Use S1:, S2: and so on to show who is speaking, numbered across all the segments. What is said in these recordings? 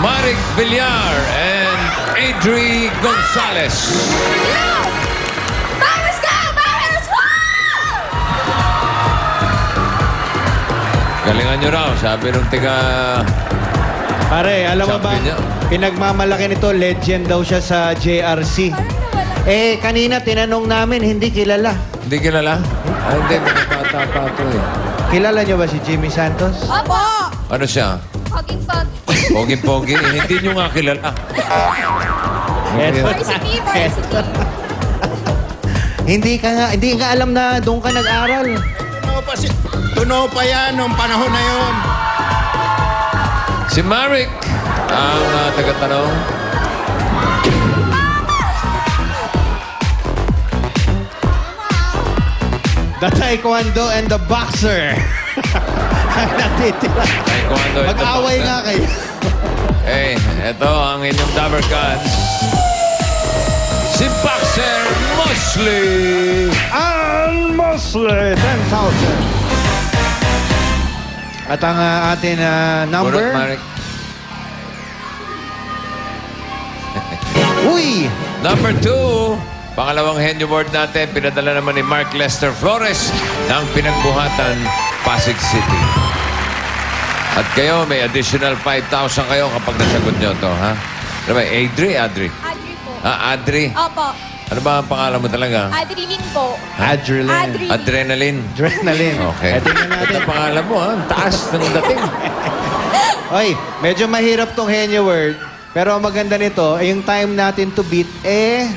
S1: Maric Villar and Adri Gonzalez.
S2: Let's go! Let's go!
S1: Galingan nyo raw, sabi nung tiga...
S3: Pare, alam mo ba,
S1: Champion niya.
S3: pinagmamalaki nito, legend daw siya sa JRC. Eh, kanina tinanong namin, hindi kilala.
S1: Hindi kilala? Ay, hindi. Mga bata pa ito eh.
S3: Kilala niyo ba si Jimmy Santos?
S2: Opo!
S1: Ano siya?
S2: Poging-pog.
S1: Pogi-pogi. Hindi nyo nga kilala.
S2: Varsity, varsity.
S3: Hindi ka alam na doon ka nag-aral.
S4: Tuno pa yan nung panahon na yun.
S1: Si Maric ang taga-tanong.
S3: The Taekwondo and the Boxer. Ang natitira.
S1: Taekwondo and the
S3: Mag-away
S1: Boxer.
S3: nga kayo.
S1: Eh, ito ang inyong Dabber Cats. Si Boxer Mosley.
S3: Ang Mosley, 10,000. At ang atin number...
S1: Bunot, Maric.
S3: Uy!
S1: Number 2, pangalawang henyo board natin, pinadala naman ni Mark Lester Flores ng Pinagbuhatan, Pasig City. At kayo, may additional 5,000 kayo kapag nasagot nyo to, ha? Ano ba? Adri?
S2: Adri po.
S1: Adri.
S2: Opo.
S1: Ano ba ang pangalan mo talaga?
S2: Adrilin po.
S3: Adrenaline.
S1: Adrenaline.
S3: Adrenaline.
S1: Okay.
S3: Tingnan natin.
S1: Ito ang pangalan mo, ha? Ang taas ng dating.
S3: Oy, medyo mahirap tong henyo word. Pero ang maganda nito, yung time natin to beat, 1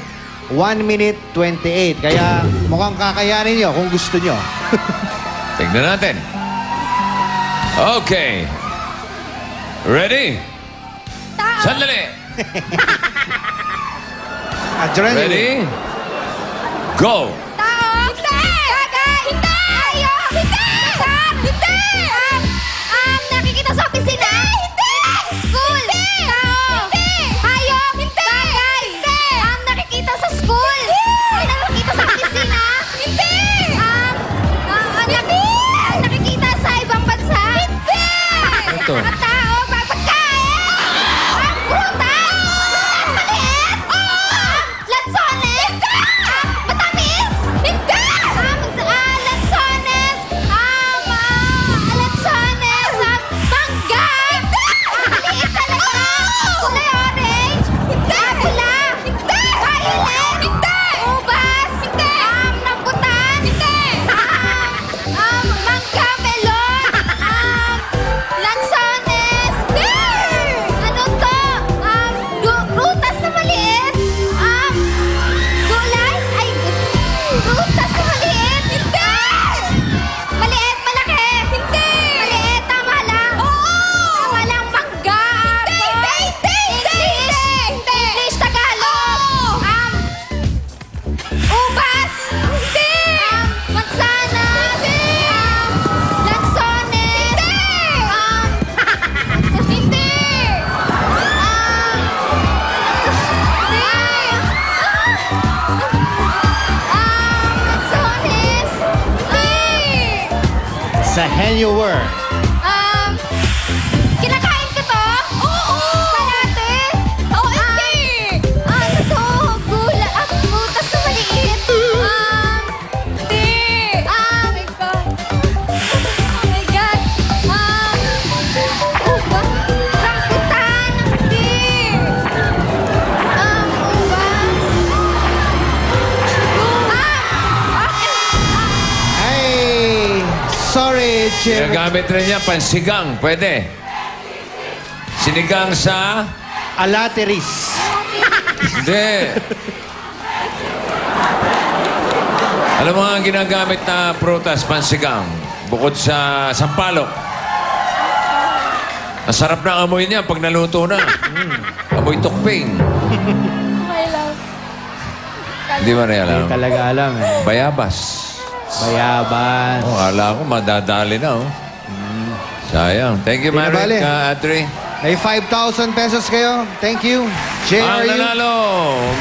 S3: minute 28. Kaya mukhang kakayanin nyo kung gusto nyo.
S1: Tignan natin. Okay. Ready? Sandali.
S3: Adrenaline.
S1: Ready? Go.
S2: Tao! Hindi! Bagay! Hindi! Ayaw! Hindi! Hindi! Nakikita sa opisina? Hindi! School! Hindi! Tao! Hindi! Ayaw! Hindi! Bagay! Hindi! Nakikita sa school? Hindi! Nakikita sa opisina? Hindi! Nakikita sa ibang bansa? Hindi!
S1: Ito.
S2: Mga tao! Pagkain! Prutas! Maliit! Lansones! Matamis! Hindi! Lansones! Lansones! Mangga! Maliit talaga! Kulay orange! Hindi! Pula! Hindi! Violet! Hindi! Ubas! Hindi! Rambutan! Hindi! Mangga! Melon! Lansones! Hindi! Ano to? Prutas na maliit? Gulay? Ay, prutas na maliit? Hindi! Maliit, malaki? Hindi! Maliit, tama lang? Oo! Tama lang, mangga! Hindi! English, Tagalog! Ubas! Hindi! Mansanas! Lansones! Hindi! Lansones! Hindi!
S3: Sa henyo word.
S2: Kinakain ko to? Oo! Kalate? Oo, hindi! Ano to? Gula? Butas na maliit? Hindi! Oh my God! Oh my God! Ubas? Rambutan? Hindi!
S3: Ay! Sorry, Jim.
S1: Ginagamit rin niya pansigang. Pwede. Sinigang sa...
S3: Alateris.
S1: Hindi. Alam mo nga ang ginagamit na prutas, pansigang. Bukod sa sampalok. Masarap na ang amoy niya pag naluto na. Amoy tukping.
S2: Okay lang.
S1: Hindi ba na alam?
S3: Hindi talaga alam eh.
S1: Bayabas.
S3: Bayaban.
S1: Oh, akala ko madadali na, oh. Sayang. Thank you,
S3: Hindi na bale.
S1: Maric, Adri.
S3: May 5,000 pesos kayo. Thank you.
S1: Ang
S3: JRU.
S1: nanalo,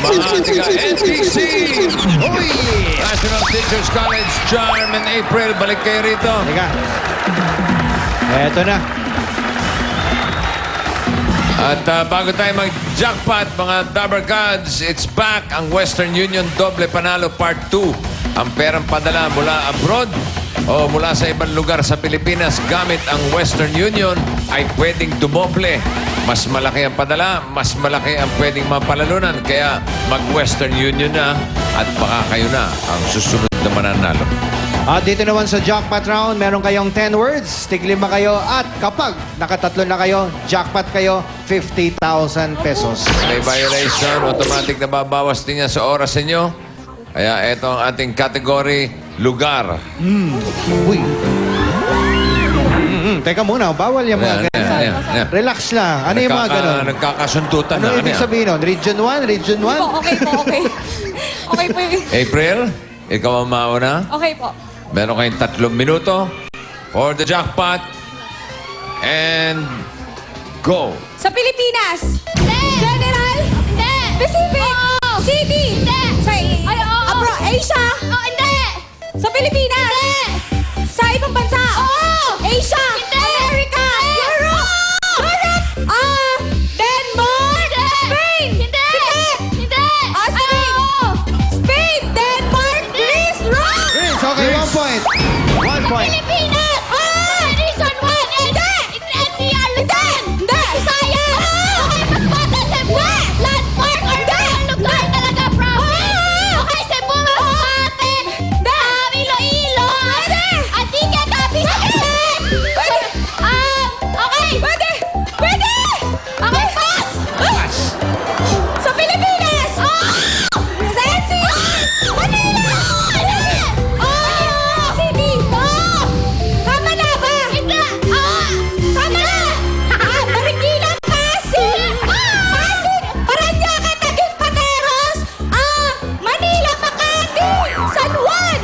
S1: mga tiga NTC.
S3: Uy!
S1: National Teachers College, Charm and April. Balik kayo rito.
S3: Teka. Eto na.
S1: At bago tayo mag-jackpot, mga Dabber Gods, it's back ang Western Union Doble Panalo Part 2. Ang perang padala mula abroad o mula sa ibang lugar sa Pilipinas gamit ang Western Union ay pwedeng dumoble. Mas malaki ang padala, mas malaki ang pwedeng mapalalunan. Kaya mag-Western Union na at baka kayo na ang susunod na mananalo.
S3: At dito naman sa jackpot round, meron kayong 10 words, tiglima kayo, at kapag nakatatlo na kayo, jackpot kayo, 50,000 pesos.
S1: May violation, automatic na babawas din yan sa oras ninyo. Kaya ito ang ating category, lugar.
S3: Uy. Teka muna, bawal yung mga ganyan.
S1: Ayan.
S3: Relax lang. Ano yung mga ganun?
S1: Nagkakasuntutan
S3: Ano
S1: na.
S3: ibig sabihin nun? Region 1? Region 1?
S2: Okay po, okay. Okay po yun.
S1: April, ikaw ang mauna.
S2: Okay po.
S1: Meron kayong 3 minuto for the jackpot. And go.
S2: Sa Pilipinas. Hindi. General. Hindi. Pacific. City. Hindi. Sa Asia. Hindi. Sa Pilipinas. Hindi. Sa ibang bansa. Asia. Hindi. America. Europe. Denmark. Spain. Hindi. Hindi. Spain. Spain. Denmark. Greece. Rome.
S3: Yes, okay, 1 point. 1 point.
S2: Pilipinas! Reason 1! Hindi! NCR Luzon! Hindi! Visayas! Okay, Masbate, Cebu! Landmark! Hindi! Lugar talaga, province! Okay, Cebu, Masbate! Hindi! Iloilo! Hindi! Antigua, Cavite! Pwede! Okay! Pwede! Pwede! Okay, pass! Pass! Sa Pilipinas! Sa NCR! Manila! City! Tama na ba? Hindi! Tama na! Marikina, Pasig! Pasig! Paranaque, Taguig, Pateros! Manila, Makati! San Juan!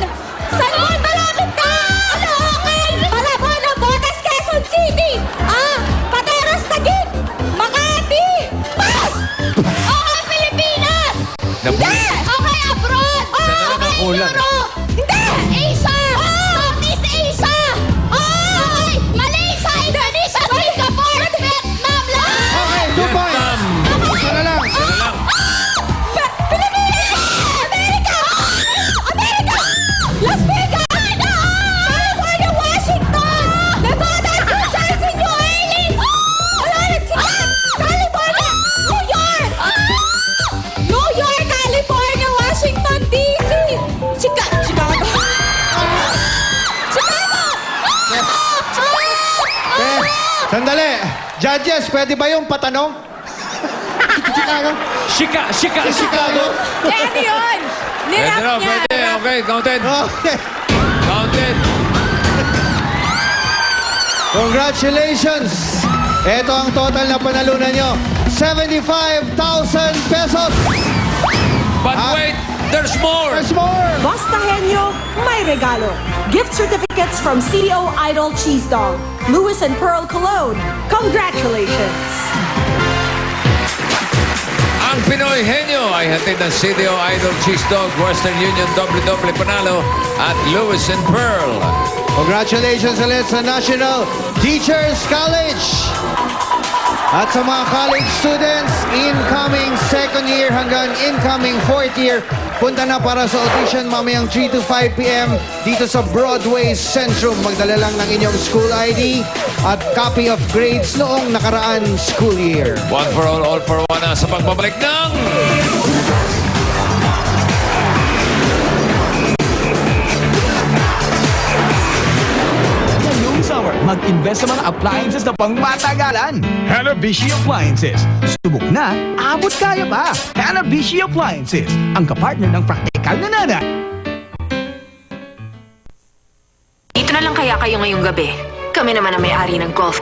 S2: San Juan, malapit ka! Caloocan! Malabon, Botas, Quezon City! Pateros, Taguig! Makati! Pass! Okay, Pilipinas! Hindi! Okay, abroad! Okay,
S1: kulang.
S2: Europe! Hindi! Asia! Southeast Asia! Okay! Malaysia! Indonesia! Singapore! Vietnam!
S3: Okay, 2 points. Isa na lang.
S2: Pilipinas! America! America! Las Vegas! California! Washington! Nevada! New Jersey! New Orleans! Wala na sila! California! New York! New York! California! Washington, D.C. Chicago! Chicago!
S3: Sandali. Judges, pwede ba yung patanong? Chicago. Chicago.
S2: Ano yun?
S1: Pwede na, pwede. Okay, counted.
S3: Okay.
S1: Counted.
S3: Congratulations! Ito ang total na panalunan nyo. 75,000 pesos!
S1: But wait, there's more.
S3: There's more!
S5: Basta Henyo, may regalo. Gift certificates from CDO Idol Cheese Dog, Lewis and Pearl Cologne. Congratulations!
S1: Ang Pinoy Henyo ay hatid ng CDO Idol Cheese Dog, Western Union Doble Panalo at Lewis and Pearl.
S3: Congratulations ulit sa National Teachers College! At sa mga college students, incoming second year hanggang incoming fourth year, punta na para sa audition mamayang 3 to 5 p.m. dito sa Broadway Centrum. Magdala lang ng inyong school ID at copy of grades noong nakaraan school year.
S1: One for all for one na sa pagbabalik ng...
S6: Ngayong summer, mag-invest sa mga appliances na pangmatagalan. Hanabishi Appliances. Subok na, abot kaya pa. Hanabishi Appliances, ang kapartner ng praktikal na nanay.
S7: Dito na lang kaya kayo ngayong gabi. Kami naman ang may-ari ng golf